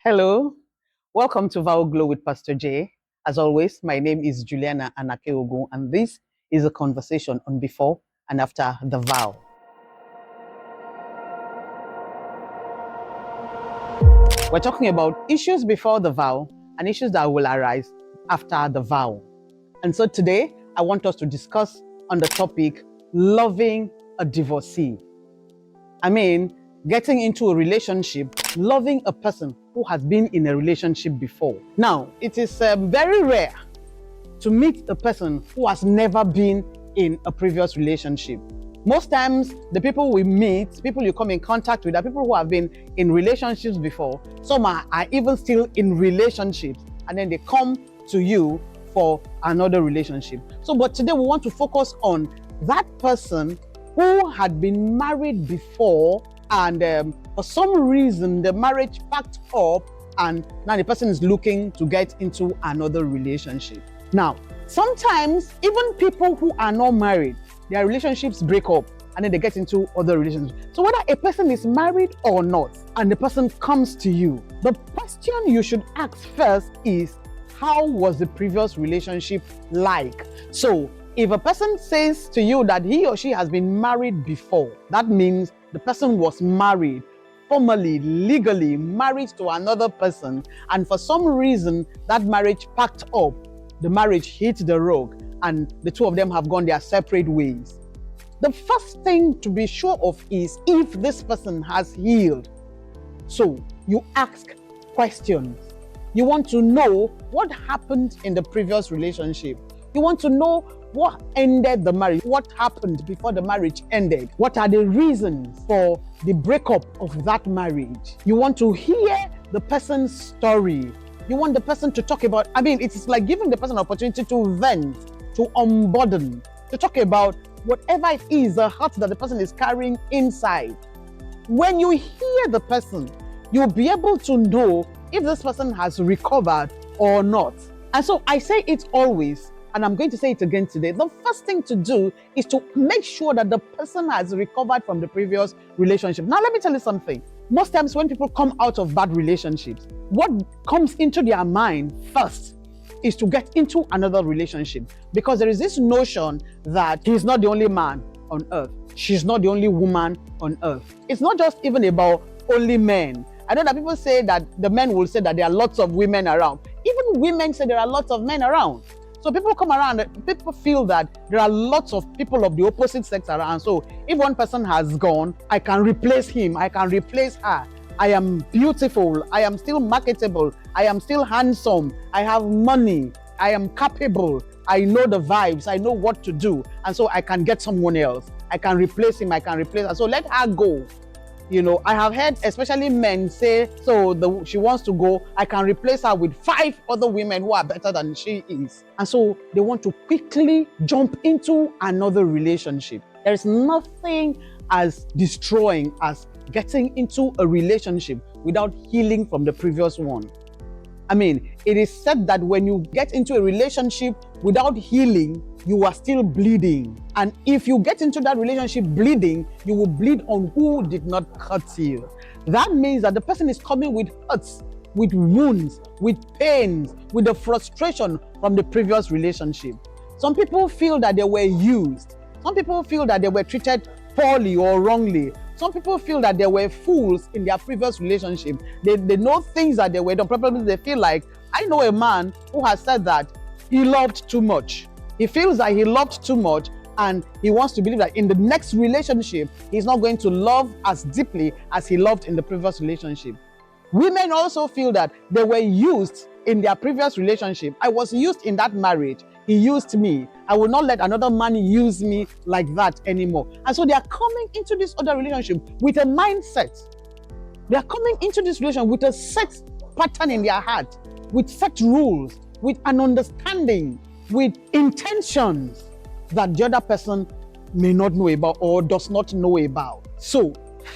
Hello, welcome to Vow Glow with Pastor J. As always, my name is Juliana Anakeogun, and this is a conversation on before and after the vow. We're talking about issues before the vow and issues that will arise after the vow. And so today, I want us to discuss on the topic loving a divorcee. Getting into a relationship, loving a person who has been in a relationship before. Now, it is very rare to meet a person who has never been in a previous relationship. Most times, the people we meet, people you come in contact with, are people who have been in relationships before. Some are even still in relationships, and then they come to you for another relationship. But today we want to focus on that person who had been married before, and for some reason the marriage packed up, and now the person is looking to get into another relationship. Now, sometimes even people who are not married, their relationships break up and then they get into other relationships. So whether a person is married or not, and the person comes to you, the question you should ask first is, how was the previous relationship like? So if a person says to you that he or she has been married before, that means the person was married, formally, legally married to another person, and for some reason that marriage packed up, the marriage hit the rock, and the two of them have gone their separate ways. The first thing to be sure of is if this person has healed. So you ask questions. You want to know what happened in the previous relationship. You want to know what ended the marriage, what happened before the marriage ended, what are the reasons for the breakup of that marriage. You want to hear the person's story. You want the person to talk about, it's like giving the person an opportunity to vent, to unburden, to talk about whatever it is, the hurt that the person is carrying inside. When you hear the person, you'll be able to know if this person has recovered or not. And so I say it always, and I'm going to say it again today. The first thing to do is to make sure that the person has recovered from the previous relationship. Now, let me tell you something. Most times when people come out of bad relationships, what comes into their mind first is to get into another relationship, because there is this notion that he's not the only man on earth. She's not the only woman on earth. It's not just even about only men. I know that people say that the men will say that there are lots of women around. Even women say there are lots of men around. So people come around, people feel that there are lots of people of the opposite sex around. So if one person has gone, I can replace him, I can replace her. I am beautiful, I am still marketable, I am still handsome, I have money, I am capable, I know the vibes, I know what to do. And so I can get someone else. I can replace him, I can replace her. So let her go. I have heard especially men say, she wants to go, I can replace her with 5 other women who are better than she is. And so they want to quickly jump into another relationship. There is nothing as destroying as getting into a relationship without healing from the previous one. It is said that when you get into a relationship without healing, you are still bleeding. And if you get into that relationship bleeding, you will bleed on who did not hurt you. That means that the person is coming with hurts, with wounds, with pains, with the frustration from the previous relationship. Some people feel that they were used. Some people feel that they were treated poorly or wrongly. Some people feel that they were fools in their previous relationship. They know things that they were done. Probably they feel like, I know a man who has said that he loved too much. He feels that he loved too much, and he wants to believe that in the next relationship, he's not going to love as deeply as he loved in the previous relationship. Women also feel that they were used in their previous relationship. I was used in that marriage. He used me. I will not let another man use me like that anymore. And so they are coming into this other relationship with a mindset. They are coming into this relationship with a set pattern in their heart, with set rules, with an understanding, with intentions that the other person may not know about or does not know about. So,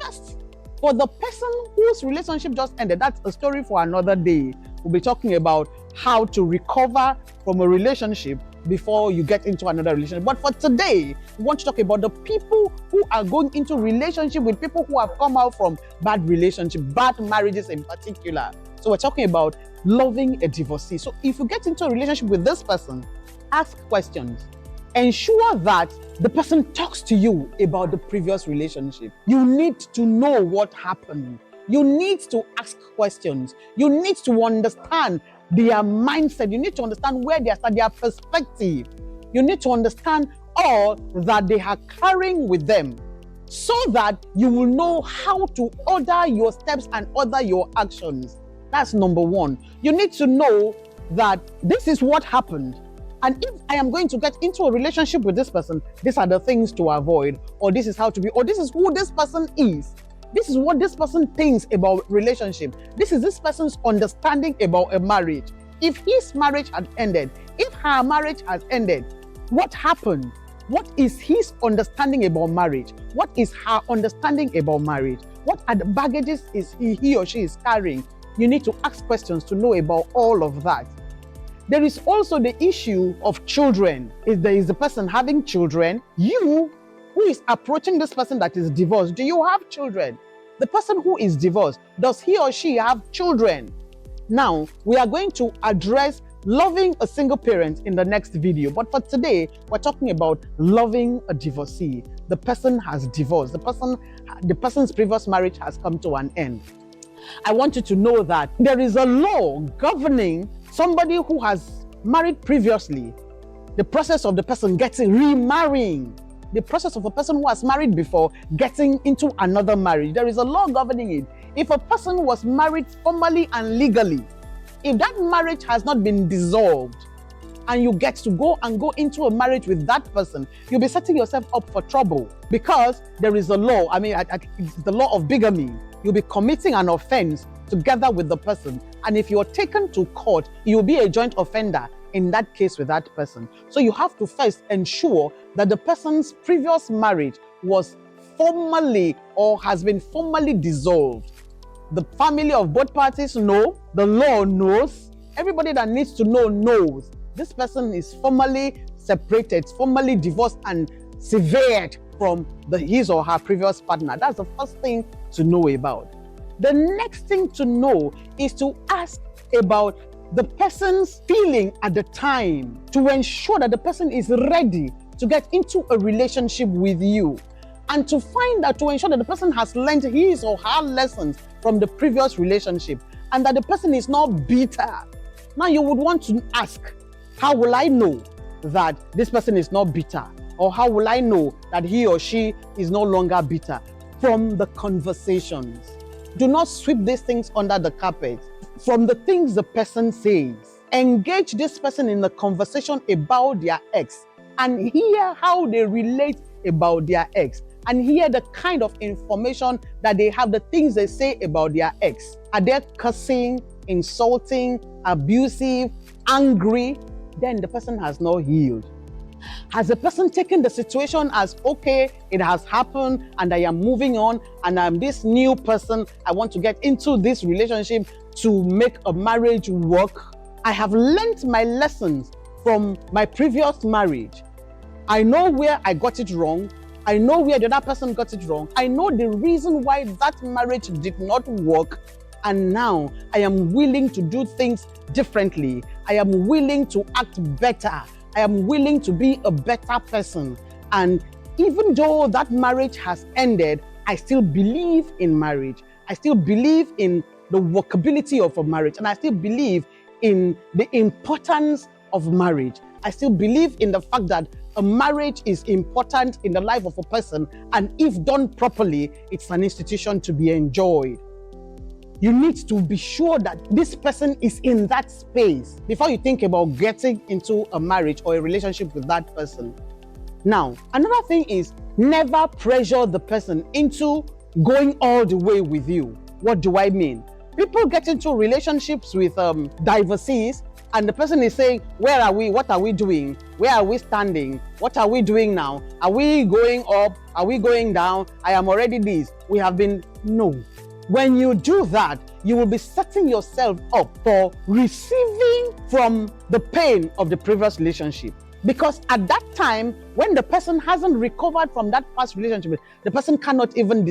first, for the person whose relationship just ended, that's a story for another day. We'll be talking about how to recover from a relationship before you get into another relationship. But for today, we want to talk about the people who are going into relationship with people who have come out from bad relationships, bad marriages in particular. So we're talking about loving a divorcee. So if you get into a relationship with this person, ask questions. Ensure that the person talks to you about the previous relationship. You need to know what happened. You need to ask questions. You need to understand their mindset. You need to understand where they are, their perspective. You need to understand all that they are carrying with them, so that you will know how to order your steps and order your actions. That's number one. You need to know that this is what happened. And if I am going to get into a relationship with this person, these are the things to avoid, or this is how to be, or this is who this person is. This is what this person thinks about relationship. This is this person's understanding about a marriage. If his marriage had ended, if her marriage has ended, what happened? What is his understanding about marriage? What is her understanding about marriage? What are the baggages is he or she is carrying? You need to ask questions to know about all of that. There is also the issue of children. If there is a person having children, you who is approaching this person that is divorced, do you have children? The person who is divorced, does he or she have children? Now, we are going to address loving a single parent in the next video. But for today, we're talking about loving a divorcee. The person has divorced. The person's previous marriage has come to an end. I want you to know that there is a law governing somebody who has married previously. The process of the person remarrying. The process of a person who has married before getting into another marriage. There is a law governing it. If a person was married formally and legally, if that marriage has not been dissolved and you get to go into a marriage with that person, you'll be setting yourself up for trouble, because there is a law. It's the law of bigamy. You'll be committing an offense together with the person. And if you're taken to court, you'll be a joint offender in that case with that person. So you have to first ensure that the person's previous marriage was formally or has been formally dissolved. The family of both parties know, the law knows, everybody that needs to know knows. This person is formally separated, formally divorced and severed from his or her previous partner. That's the first thing to know about. The next thing to know is to ask about the person's feeling at the time, to ensure that the person is ready to get into a relationship with you, and to ensure that the person has learned his or her lessons from the previous relationship and that the person is not bitter. Now you would want to ask, how will I know that this person is not bitter? Or how will I know that he or she is no longer bitter? From the conversations. Do not sweep these things under the carpet. From the things the person says, engage this person in a conversation about their ex and hear how they relate about their ex, and hear the kind of information that they have, the things they say about their ex. Are they cursing, insulting, abusive, angry? Then the person has not healed. Has the person taken the situation as, okay, it has happened and I am moving on and I'm this new person, I want to get into this relationship to make a marriage work? I have learned my lessons from my previous marriage. I know where I got it wrong. I know where the other person got it wrong. I know the reason why that marriage did not work. And now I am willing to do things differently. I am willing to act better. I am willing to be a better person. And even though that marriage has ended, I still believe in marriage. I still believe in the workability of a marriage. And I still believe in the importance of marriage. I still believe in the fact that a marriage is important in the life of a person. And if done properly, it's an institution to be enjoyed. You need to be sure that this person is in that space before you think about getting into a marriage or a relationship with that person. Now, another thing is never pressure the person into going all the way with you. What do I mean? People get into relationships with divorcees and the person is saying, where are we? What are we doing? Where are we standing? What are we doing now? Are we going up? Are we going down? I am already this. We have been, no. When you do that, you will be setting yourself up for receiving from the pain of the previous relationship. Because at that time, when the person hasn't recovered from that past relationship, the person cannot even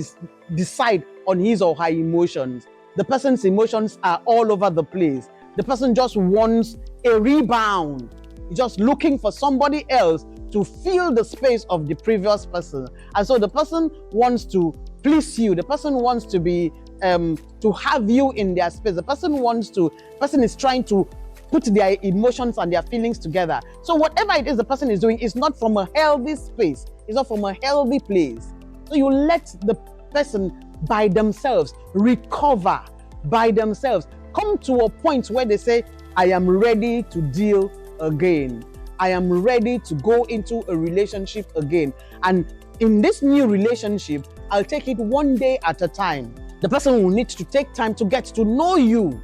decide on his or her emotions. The person's emotions are all over the place. The person just wants a rebound. He's just looking for somebody else to fill the space of the previous person. And so the person wants to please you. The person wants to be to have you in their space. The person is trying to put their emotions and their feelings together. So whatever it is the person is doing is not from a healthy space. It's not from a healthy place. So you let the person by themselves recover, by themselves come to a point where they say, I am ready to deal again. I am ready to go into a relationship again. And in this new relationship, I'll take it one day at a time. The person will need to take time to get to know you,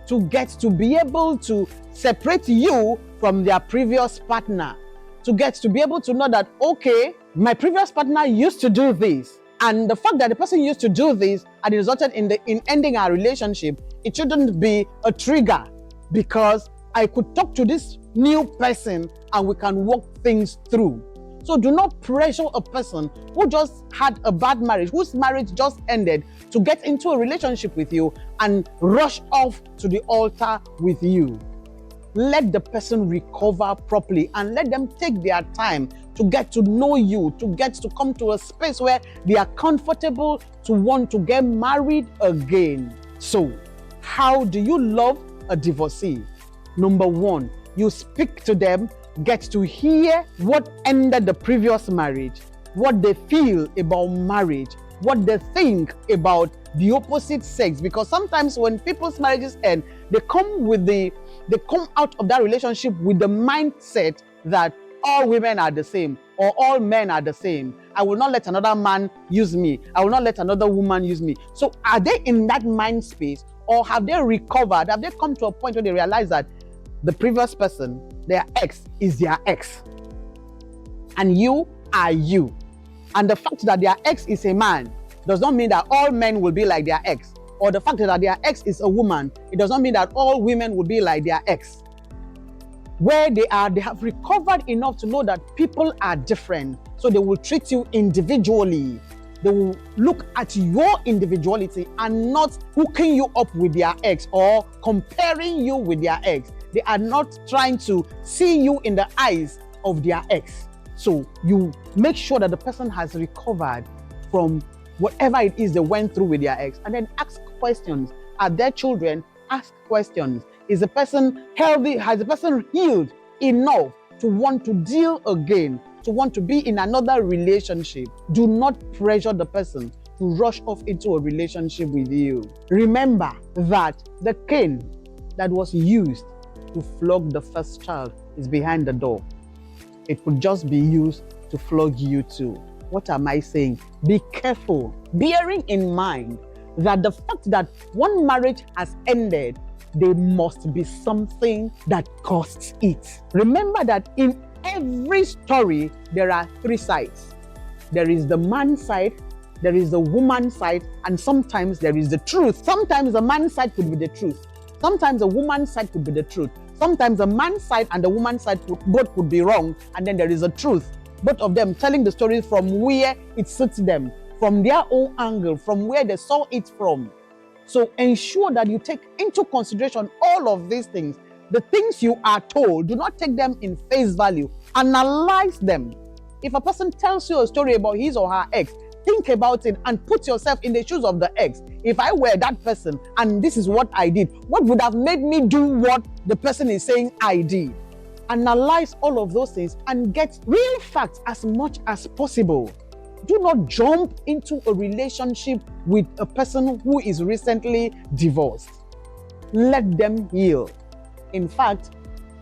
to get to be able to separate you from their previous partner, to get to be able to know that, okay, my previous partner used to do this. And the fact that the person used to do this and it resulted in ending our relationship, it shouldn't be a trigger, because I could talk to this new person and we can work things through. So do not pressure a person who just had a bad marriage, whose marriage just ended, to get into a relationship with you and rush off to the altar with you. Let the person recover properly and let them take their time to get to know you, to get to come to a space where they are comfortable to want to get married again. So, how do you love a divorcee? Number one, you speak to them, get to hear what ended the previous marriage, what they feel about marriage, what they think about the opposite sex. Because sometimes when people's marriages end, they come out of that relationship with the mindset that all women are the same or all men are the same. I will not let another man use me. I will not let another woman use me. So are they in that mind space, or have they recovered? Have they come to a point where they realize that the previous person, their ex, is their ex, and you are you? And the fact that their ex is a man does not mean that all men will be like their ex. Or the fact that their ex is a woman, it does not mean that all women will be like their ex. Where they have recovered enough to know that people are different. So they will treat you individually. They will look at your individuality and not hooking you up with their ex or comparing you with their ex. They are not trying to see you in the eyes of their ex. So you make sure that the person has recovered from whatever it is they went through with their ex, and then ask questions. Are there children? Ask questions. Is the person healthy? Has the person healed enough to want to deal again, to want to be in another relationship? Do not pressure the person to rush off into a relationship with you. Remember that the cane that was used to flog the first child is behind the door. It could just be used to flog you too. What am I saying? Be careful, bearing in mind that the fact that one marriage has ended, there must be something that caused it. Remember that in every story, there are three sides. There is the man's side, there is the woman's side, and sometimes there is the truth. Sometimes the man's side could be the truth. Sometimes the woman's side could be the truth. Sometimes the man's side and the woman's side both could be wrong, and then there is a truth. Both of them telling the story from where it suits them, from their own angle, from where they saw it from. So ensure that you take into consideration all of these things. The things you are told, do not take them in face value. Analyze them. If a person tells you a story about his or her ex, think about it and put yourself in the shoes of the ex. If I were that person and this is what I did, what would have made me do what the person is saying I did? Analyze all of those things and get real facts as much as possible. Do not jump into a relationship with a person who is recently divorced. Let them heal. In fact,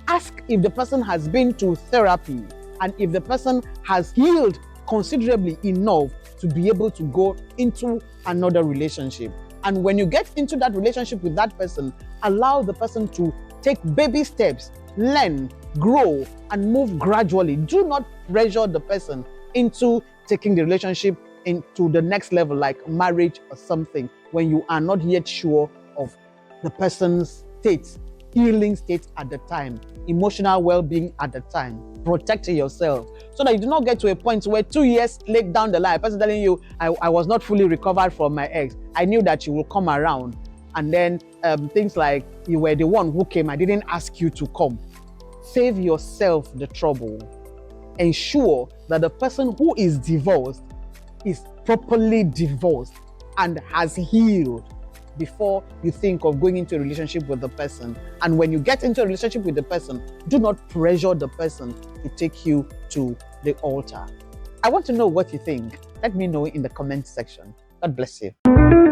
ask if the person has been to therapy and if the person has healed considerably enough to be able to go into another relationship. And when you get into that relationship with that person, allow the person to take baby steps, learn, grow, and move gradually. Do not pressure the person into taking the relationship into the next level, like marriage or something, when you are not yet sure of the person's state, healing state at the time, emotional well-being at the time. Protect yourself so that you do not get to a point where 2 years late down the line, a person telling you, I was not fully recovered from my ex. I knew that you will come around. and then things like you were the one who came, I didn't ask you to come. Save yourself the trouble. Ensure that the person who is divorced is properly divorced and has healed before you think of going into a relationship with the person. And when you get into a relationship with the person, do not pressure the person to take you to the altar. I want to know what you think. Let me know in the comment section. God bless you.